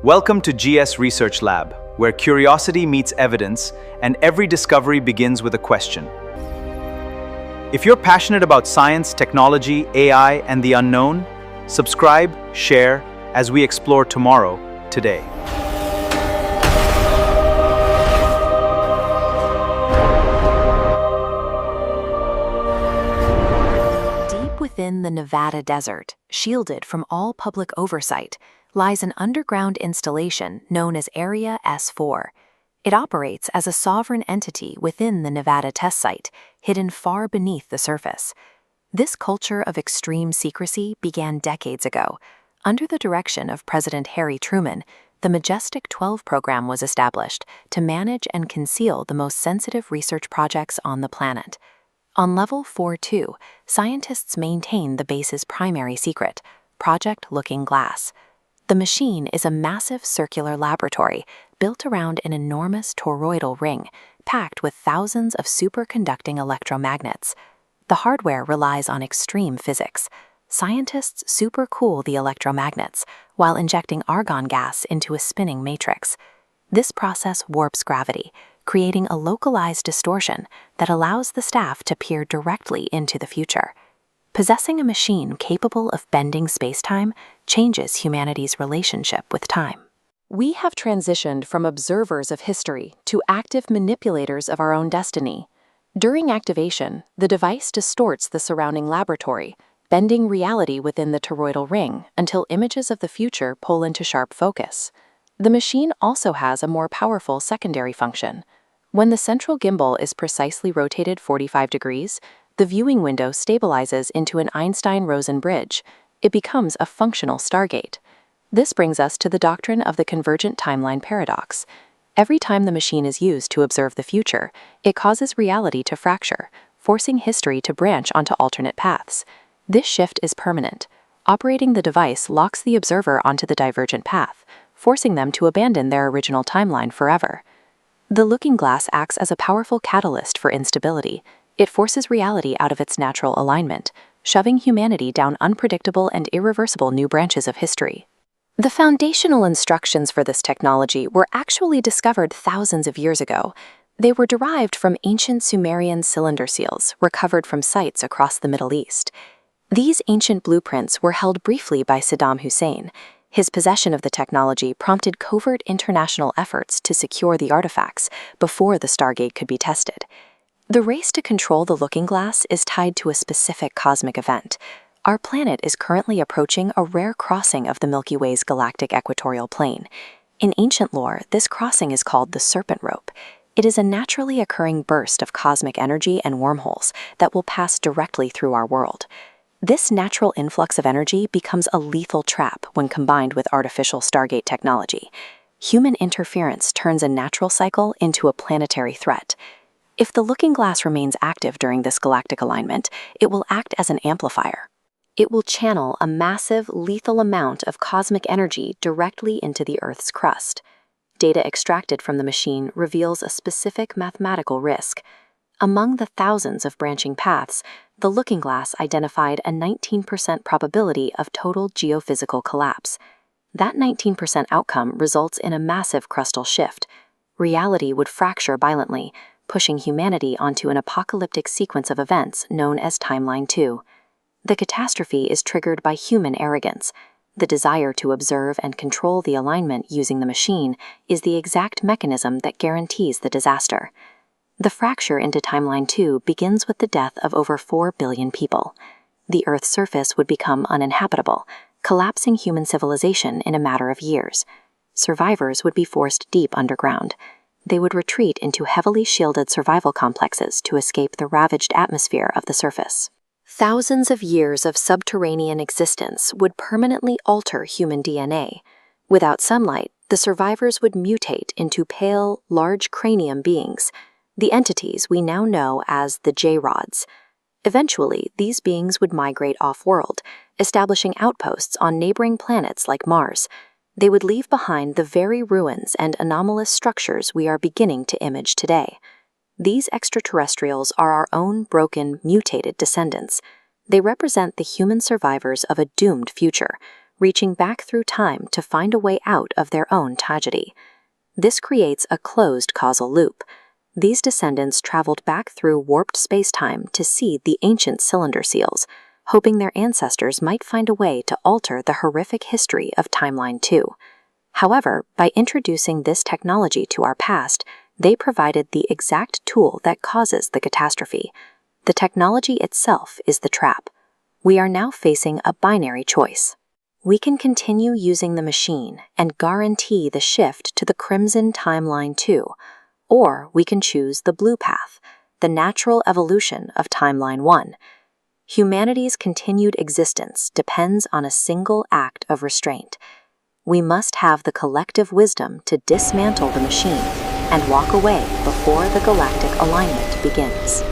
Welcome to GS Research Lab, where curiosity meets evidence and every discovery begins with a question. If you're passionate about science, technology, AI, and the unknown, subscribe, share, as we explore tomorrow, today. Deep within the Nevada desert, shielded from all public oversight, lies an underground installation known as Area S-4. It operates as a sovereign entity within the Nevada test site, hidden far beneath the surface. This culture of extreme secrecy began decades ago. Under the direction of President Harry Truman, the Majestic 12 program was established to manage and conceal the most sensitive research projects on the planet. On Level 4-2, scientists maintain the base's primary secret, Project Looking Glass. The machine is a massive circular laboratory built around an enormous toroidal ring, packed with thousands of superconducting electromagnets. The hardware relies on extreme physics. Scientists supercool the electromagnets while injecting argon gas into a spinning matrix. This process warps gravity, creating a localized distortion that allows the staff to peer directly into the future. Possessing a machine capable of bending space-time changes humanity's relationship with time. We have transitioned from observers of history to active manipulators of our own destiny. During activation, the device distorts the surrounding laboratory, bending reality within the toroidal ring until images of the future pull into sharp focus. The machine also has a more powerful secondary function. When the central gimbal is precisely rotated 45 degrees, the viewing window stabilizes into an Einstein-Rosen bridge. It becomes a functional stargate. This brings us to the doctrine of the convergent timeline paradox. Every time the machine is used to observe the future, it causes reality to fracture, forcing history to branch onto alternate paths. This shift is permanent. Operating the device locks the observer onto the divergent path, forcing them to abandon their original timeline forever. The looking glass acts as a powerful catalyst for instability. It forces reality out of its natural alignment, shoving humanity down unpredictable and irreversible new branches of history. The foundational instructions for this technology were actually discovered thousands of years ago. They were derived from ancient Sumerian cylinder seals recovered from sites across the Middle East. These ancient blueprints were held briefly by Saddam Hussein. His possession of the technology prompted covert international efforts to secure the artifacts before the Stargate could be tested. The race to control the looking glass is tied to a specific cosmic event. Our planet is currently approaching a rare crossing of the Milky Way's galactic equatorial plane. In ancient lore, this crossing is called the Serpent Rope. It is a naturally occurring burst of cosmic energy and wormholes that will pass directly through our world. This natural influx of energy becomes a lethal trap when combined with artificial Stargate technology. Human interference turns a natural cycle into a planetary threat. If the looking glass remains active during this galactic alignment, it will act as an amplifier. It will channel a massive, lethal amount of cosmic energy directly into the Earth's crust. Data extracted from the machine reveals a specific mathematical risk. Among the thousands of branching paths, the looking glass identified a 19% probability of total geophysical collapse. That 19% outcome results in a massive crustal shift. Reality would fracture violently, pushing humanity onto an apocalyptic sequence of events known as Timeline 2. The catastrophe is triggered by human arrogance. The desire to observe and control the alignment using the machine is the exact mechanism that guarantees the disaster. The fracture into Timeline 2 begins with the death of over 4 billion people. The Earth's surface would become uninhabitable, collapsing human civilization in a matter of years. Survivors would be forced deep underground. They would retreat into heavily shielded survival complexes to escape the ravaged atmosphere of the surface. Thousands of years of subterranean existence would permanently alter human DNA. Without sunlight, the survivors would mutate into pale, large cranium beings, the entities we now know as the J-rods. Eventually, these beings would migrate off-world, establishing outposts on neighboring planets like Mars. They would leave behind the very ruins and anomalous structures we are beginning to image today. These extraterrestrials are our own broken, mutated descendants. They represent the human survivors of a doomed future, reaching back through time to find a way out of their own tragedy. This creates a closed causal loop. These descendants traveled back through warped space-time to seed the ancient cylinder seals, hoping their ancestors might find a way to alter the horrific history of Timeline 2. However, by introducing this technology to our past, they provided the exact tool that causes the catastrophe. The technology itself is the trap. We are now facing a binary choice. We can continue using the machine and guarantee the shift to the Crimson Timeline 2, or we can choose the blue path, the natural evolution of Timeline 1. Humanity's continued existence depends on a single act of restraint. We must have the collective wisdom to dismantle the machine and walk away before the galactic alignment begins.